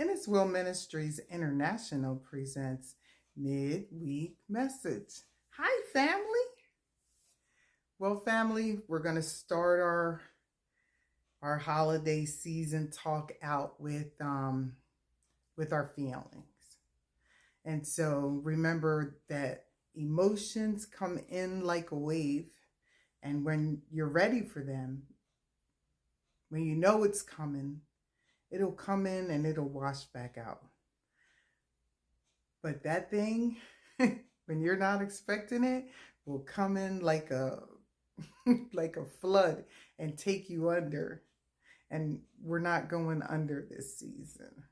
Innis Will Ministries International presents Midweek Message. Hi, family. Well, family, we're going to start our holiday season talk out with our feelings. And so remember that emotions come in like a wave, and when you're ready for them, when you know it's coming, it'll come in and it'll wash back out. But that thing, when you're not expecting it, will come in like a like a flood and take you under. And we're not going under this season.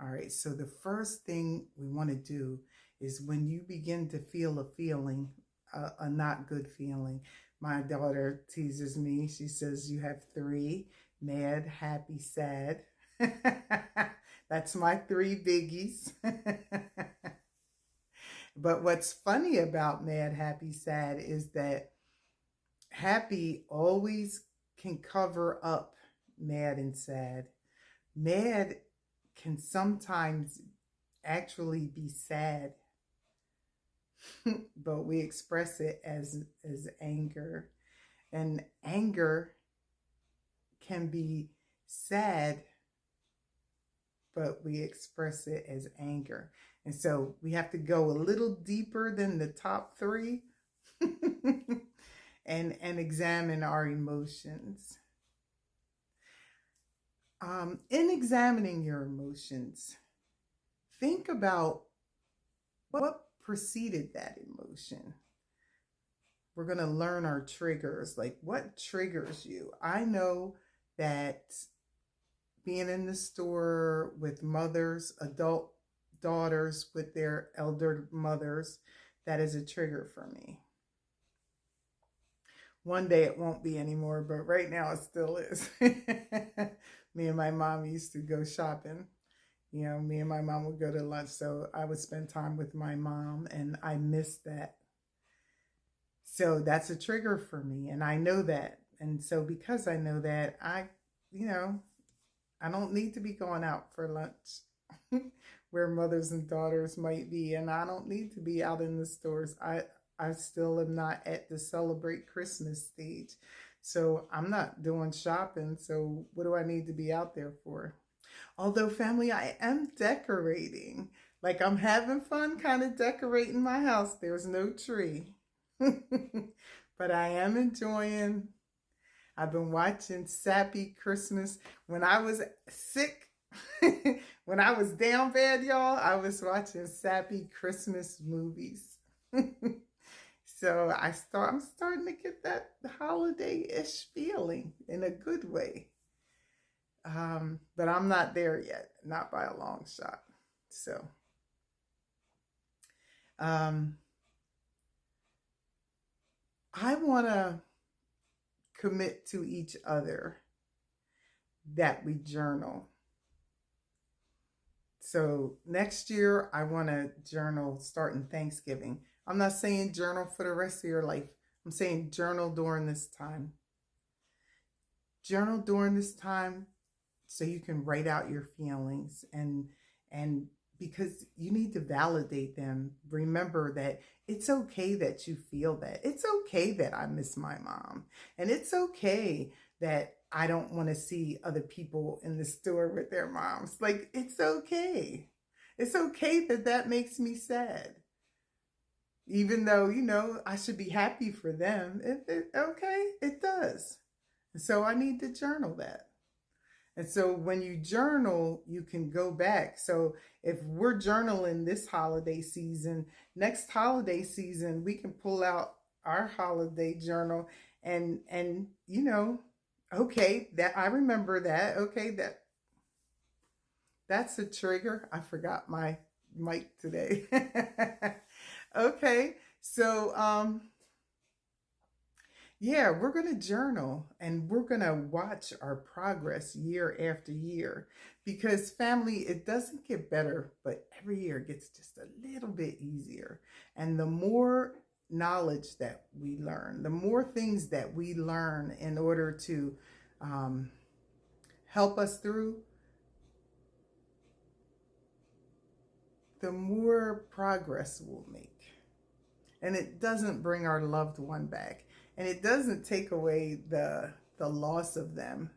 All right, so the first thing we want to do is when you begin to feel a feeling, a not good feeling. My daughter teases me. She says, you have three: mad, happy, sad. That's my three biggies. But what's funny about mad, happy, sad is that happy always can cover up mad and sad. Mad can sometimes actually be sad, but we express it as anger. And anger can be sad, but we express it as anger. And so we have to go a little deeper than the top three and examine our emotions. In examining your emotions, think about what preceded that emotion. We're going to learn our triggers, like what triggers you. I know that being in the store with mothers, adult daughters with their elder mothers, that is a trigger for me. One day it won't be anymore, but right now it still is. Me and my mom used to go shopping. You know, me and my mom would go to lunch, so I would spend time with my mom, and I miss that. So that's a trigger for me, and I know that. And so because I know that, I don't need to be going out for lunch where mothers and daughters might be, and I don't need to be out in the stores. I still am not at the celebrate Christmas stage. So I'm not doing shopping. So what do I need to be out there for? Although, family, I am decorating. Like, I'm having fun kind of decorating my house. There's no tree. But I am enjoying. I've been watching Sappy Christmas. When I was sick, when I was down bad, y'all, I was watching Sappy Christmas movies. So I'm starting to get that holiday-ish feeling in a good way. But I'm not there yet, not by a long shot. So I want to commit to each other that we journal. So next year, I want to journal starting Thanksgiving. I'm not saying journal for the rest of your life. I'm saying journal during this time. Journal during this time so you can write out your feelings, and because you need to validate them. Remember that it's okay that you feel that. It's okay that I miss my mom. And it's okay that I don't want to see other people in the store with their moms. Like, it's okay. It's okay that that makes me sad. Even though, I should be happy for them. Okay, it does. And so I need to journal that. And so when you journal, you can go back. So if we're journaling this holiday season, next holiday season, we can pull out our holiday journal and okay, that I remember that. Okay, that's a trigger. I forgot my mic today. Okay, so yeah, we're going to journal, and we're going to watch our progress year after year, because family, it doesn't get better, but every year it gets just a little bit easier. And the more knowledge that we learn, the more things that we learn in order to help us through, the more progress we'll make. And it doesn't bring our loved one back. And it doesn't take away the loss of them.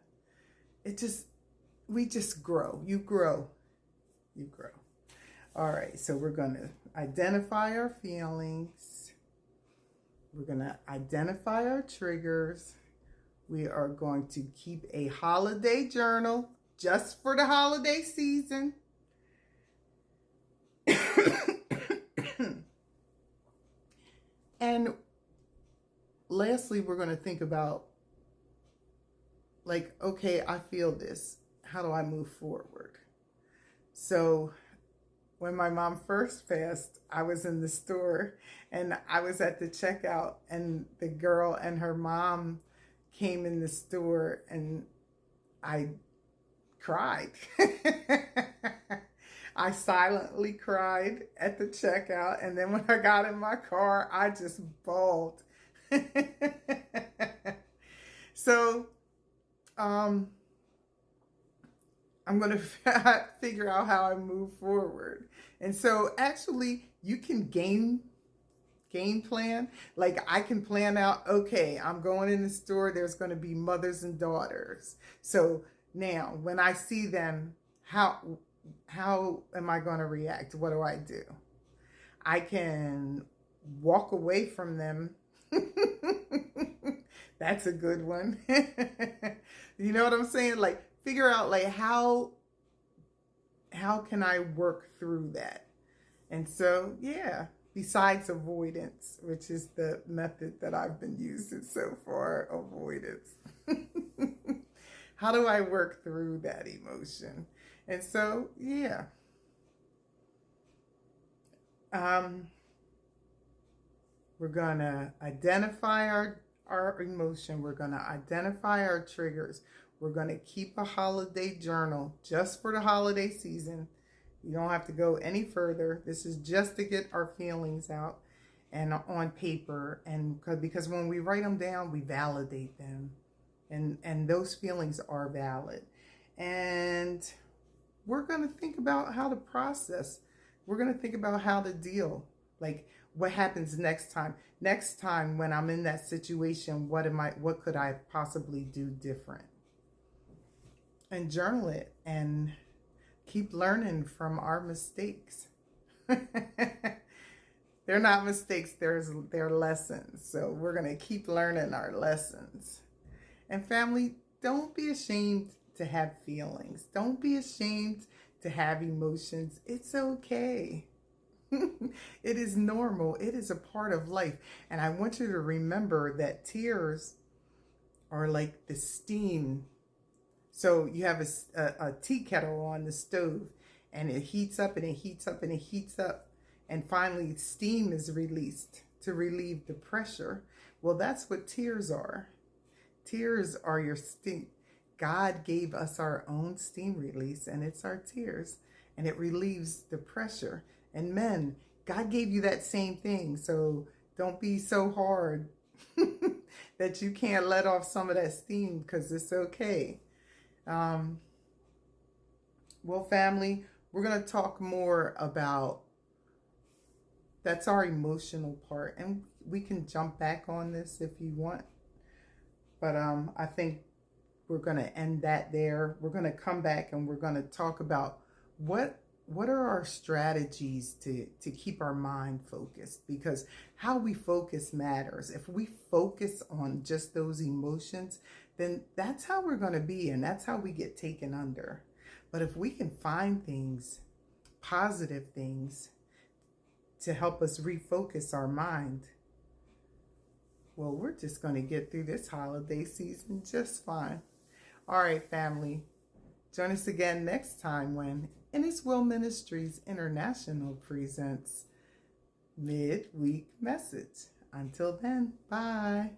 We just grow. You grow. You grow. All right, so we're going to identify our feelings. We're going to identify our triggers. We are going to keep a holiday journal just for the holiday season. And lastly, we're going to think about, like, okay, I feel this. How do I move forward? So when my mom first passed, I was in the store and I was at the checkout, and the girl and her mom came in the store, and I cried. I silently cried at the checkout, and then when I got in my car, I just bawled. So, I'm going to figure out how I move forward. And so actually you can game plan. Like, I can plan out, okay, I'm going in the store, there's going to be mothers and daughters. So now when I see them, how am I going to react? What do I do? I can walk away from them. That's a good one. You know what I'm saying? Like, figure out, like, how can I work through that? And so, yeah, besides avoidance, which is the method that I've been using so far, avoidance. How do I work through that emotion? And so, yeah. We're going to identify our emotion. We're going to identify our triggers. We're going to keep a holiday journal just for the holiday season. You don't have to go any further. This is just to get our feelings out and on paper. And because when we write them down, we validate them. And those feelings are valid. And we're going to think about how to process. We're going to think about how to deal. Like, what happens next time? Next time when I'm in that situation, what could I possibly do different? And journal it and keep learning from our mistakes. They're not mistakes, they're lessons. So we're going to keep learning our lessons. And family, don't be ashamed to have feelings. Don't be ashamed to have emotions. It's okay. It is normal. It is a part of life. And I want you to remember that tears are like the steam. So you have a tea kettle on the stove, and it heats up and it heats up and it heats up. And finally, steam is released to relieve the pressure. Well, that's what tears are. Tears are your steam. God gave us our own steam release, and it's our tears. And it relieves the pressure. And men, God gave you that same thing. So don't be so hard that you can't let off some of that steam, because it's okay. Well, family, we're going to talk more about, that's our emotional part. And we can jump back on this if you want. But I think we're going to end that there. We're going to come back and we're going to talk about what are our strategies to keep our mind focused, because how we focus matters. If we focus on just those emotions, then that's how we're going to be, and that's how we get taken under. But if we can find things, positive things, to help us refocus our mind, well, we're just going to get through this holiday season just fine. All right, family. Join us again next time when In His Will Ministries International presents Midweek Message. Until then, bye.